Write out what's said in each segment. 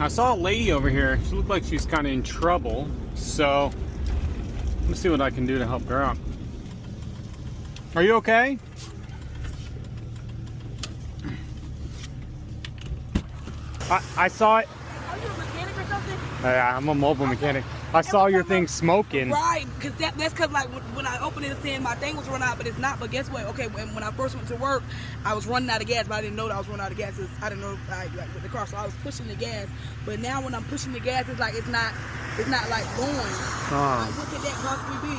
I saw a lady over here. She looked like she's kind of in trouble. So, let me see what I can do to help her out. Are you okay? I saw it. Are you a mechanic or something? Yeah, I'm a mobile mechanic. I saw your thing smoking. Right, because that's because like when I opened it, saying my thing was running out, but it's not. But guess what? Okay, when I first went to work, I was running out of gas, but I didn't know that I was running out of gas. I didn't know like with the car, so I was pushing the gas. But now when I'm pushing the gas, it's not like going. Like, what could that possibly be?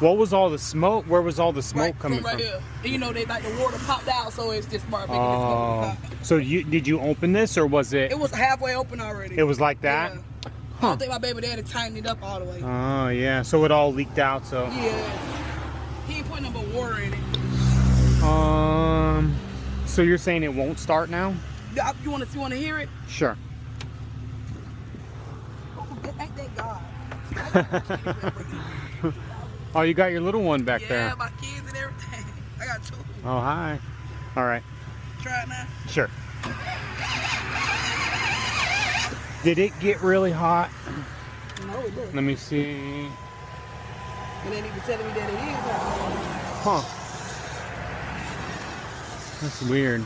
What was all the smoke? Where was all the smoke coming from? Right here. And, you know, they like the water popped out, so it's just making it smoke inside. So did you open this, or was it? It was halfway open already. It was like that. Yeah. I don't think my baby daddy tightened it up all the way. Oh yeah, so it all leaked out. So yeah, he ain't putting no more water in it. So you're saying it won't start now? You want to hear it? Sure. Oh, ain't that God? Oh, you got your little one back there. Yeah, my kids and everything. I got two. Oh, hi. All right. Try it now. Sure. Did it get really hot? No, it didn't. Let me see. And then even telling me that it is hot. Huh. That's weird.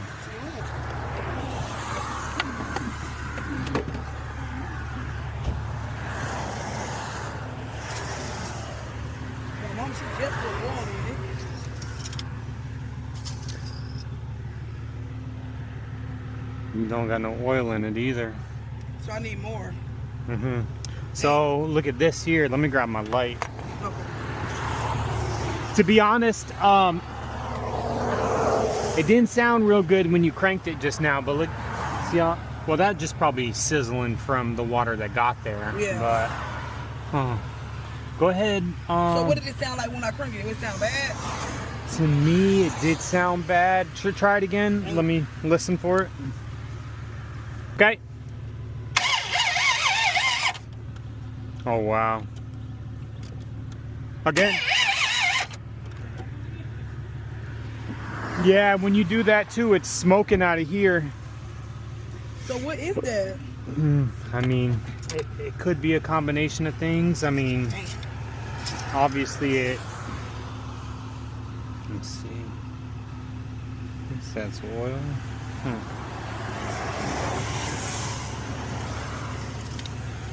My mom, she just put water in it. You don't got no oil in it either. So I need more. So look at this here. Let me grab my light. Okay. To be honest, it didn't sound real good when you cranked it just now, but look, see how, well, that just probably sizzling from the water that got there. Yeah. But, go ahead. So what did it sound like when I cranked it? Did it sound bad? To me, it did sound bad. Should I try it again? Let me listen for it. Okay. Oh, wow. Again. Yeah, when you do that too, it's smoking out of here. So what is that? I mean, it could be a combination of things. I mean, obviously it... Let's see. I guess that's oil.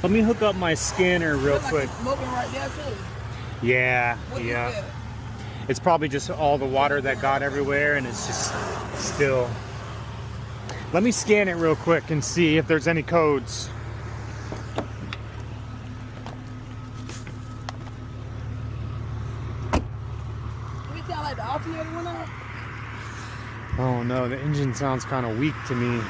Let me hook up my scanner real quick. It's smoking right there too. Yeah, What is yeah. that? It's probably just all the water that got everywhere, and it's just still. Let me scan it real quick and see if there's any codes. Did it sound like the alternator went out? Oh no, the engine sounds kind of weak to me.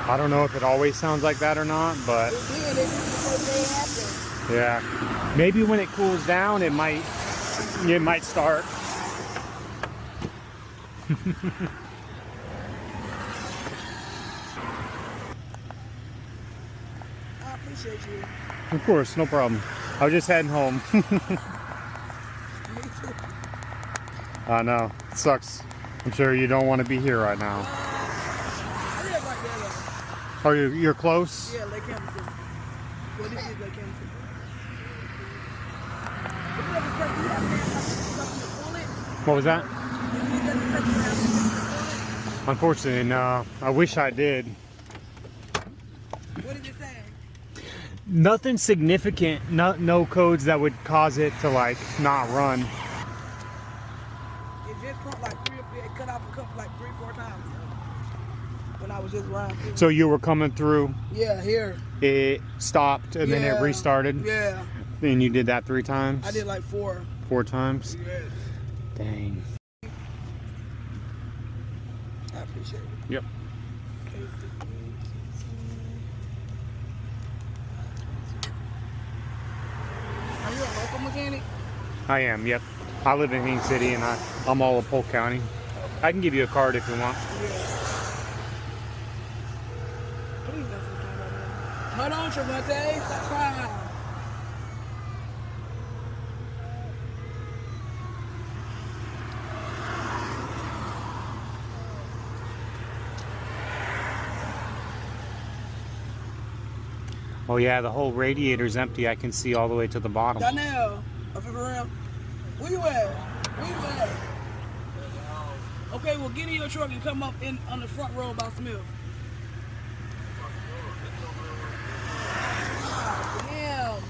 I don't know if it always sounds like that or not, but It did. It was the first day it happened. yeah, maybe when it cools down, it might start. I appreciate you. Of course, no problem. I was just heading home. Me too. I know, it sucks. I'm sure you don't want to be here right now. I live right there though. Oh, you're close? Yeah, Lake Hamilton. Well, this is Lake Hamilton. What was that? Unfortunately, no. I wish I did. What did it say? Nothing significant. No codes that would cause it to like not run. It just cut like it cut off a couple like 3-4 times when I was just riding. So you were coming through. Yeah, here. It stopped and then it restarted. Yeah. And you did that 3 times. I did like 4. 4 times. Yes. Dang. I appreciate it. Yep. Are you a local mechanic? I am. Yep. I live in Haines City and I'm all of Polk County. I can give you a card if you want. Yeah. Please don't say that. Hold on, Trevante. Stop crying. Oh yeah, the whole radiator's empty. I can see all the way to the bottom. Donnell, for real. Where you at? Where you at? Okay, well get in your truck and come up in on the front row by Smith. Damn.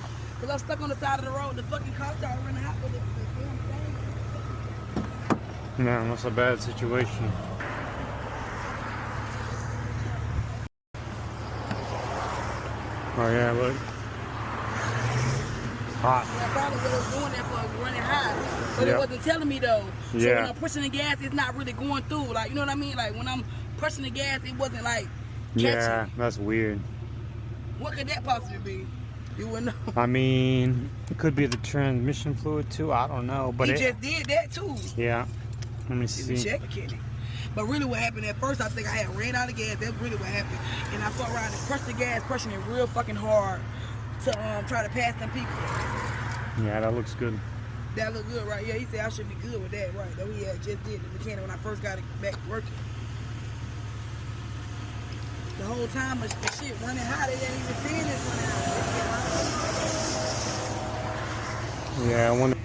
Cause I'm stuck on the side of the road. The fucking car started running hot with the damn thing. Man, that's a bad situation. Oh yeah, look. Hot. I probably was doing that for running hot. But Yep. it wasn't telling me though. So Yeah. when I'm pushing the gas, it's not really going through. Like, you know what I mean? Like when I'm pushing the gas, it wasn't like catching. Yeah, that's weird. What could that possibly be? You wouldn't know. I mean, it could be the transmission fluid too. I don't know, but He just did that too. Yeah. Let me You see. check it, Kenny. But really what happened at first, I think I had ran out of gas. That's really what happened. And I fucked around and crushed the gas, pushing it real fucking hard to try to pass them people. Yeah, that looks good. That looked good, right? Yeah, he said I should be good with that, right? That we had just did the mechanic when I first got it back working. The whole time the shit running hot, they didn't even see this running hot. Yeah, I wonder.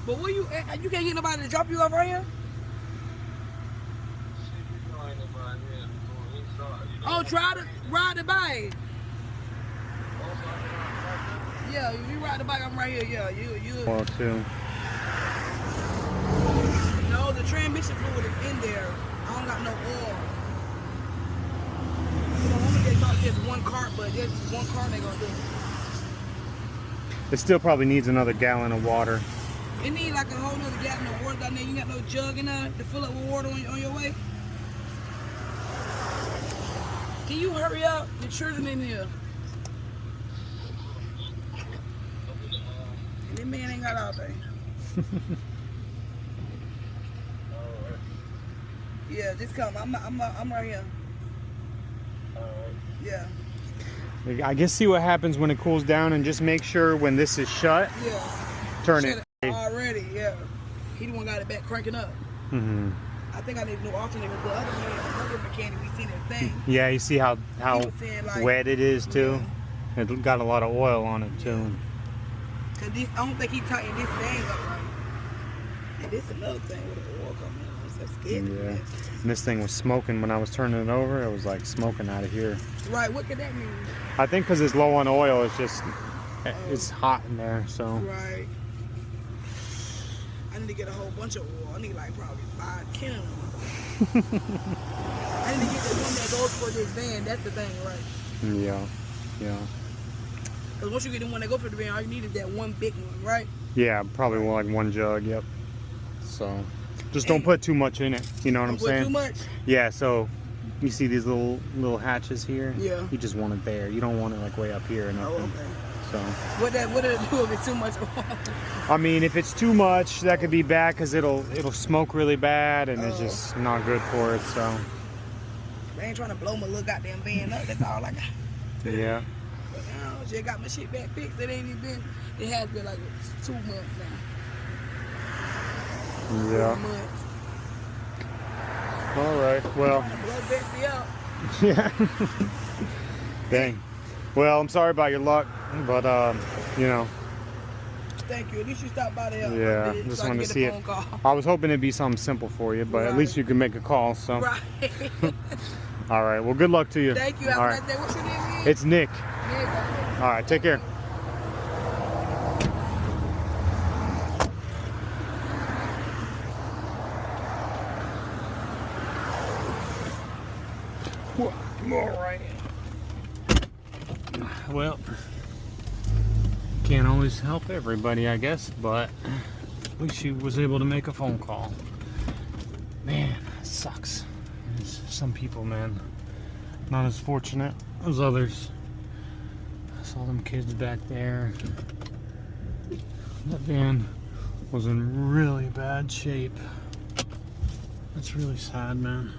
But where you at? You can't get nobody to drop you off right here? Oh, try to ride the bike. Yeah, you ride the bike, I'm right here. Yeah, you. Well, too. No, the transmission fluid is in there. I don't got no oil. I'm gonna get about just one cart, but just one cart ain't gonna do it. It still probably needs another gallon of water. It need like a whole nother gallon of water down there. You got no jug in there to fill up with water on your way? Can you hurry up? The children in here. And this man ain't got all day. Yeah, just come. I'm right here. Yeah. I guess see what happens when it cools down, and just make sure when this is shut, Yeah. turn Shut it. already, yeah. He the one got it back cranking up. Mm-hmm. I think I need a new alternator. The other man, another mechanic, we seen that thing. Yeah, you see how He was saying, like, wet it is too. It got a lot of oil on it too. Cause this, I don't think he tightened this thing up right. And this another thing with the oil coming in. I'm so scared of Yeah. this. And this thing was smoking when I was turning it over. It was like smoking out of here. Right, what could that mean? I think because it's low on oil, it's just it's hot in there. So Right. I need to get a whole bunch of oil. I need like probably 5, 10 of them. I need to get the one that goes for this van. That's the thing, right? yeah, yeah, Because once you get the one that goes for the van, all you need is that one big one, right? yeah. Probably like one jug. Yep. So just don't put too much in it. You know what I'm Don't put saying? too much? Yeah. So you see these little hatches here? Yeah. You just want it there. You don't want it like way up here or nothing. Oh, okay. So What did it do if it's too much? I mean, if it's too much, that could be bad because it'll smoke really bad, and it's Oh. just not good for it. So They ain't trying to blow my little goddamn van up. That's all I got. yeah. But now, I just got my shit back fixed. It ain't even been. It has been like 2 months now. Yeah. 4 months. All right. Well. Blow Betsy up. Yeah. Dang. Well, I'm sorry about your luck, but you know. Thank you. At least you stopped by there. Yeah, So just I can wanted to get a see it. phone call. I was hoping it'd be something simple for you, but at Right. least you can make a call. So. Right. All right. Well, good luck to you. Thank you. Have All a right. nice day. What's your name again? It's Nick. Yeah, All right. Take care. All right. Well, can't always help everybody, I guess, but at least she was able to make a phone call. Man, it sucks. There's some people, man, not as fortunate as others. I saw them kids back there. That van was in really bad shape. That's really sad, man.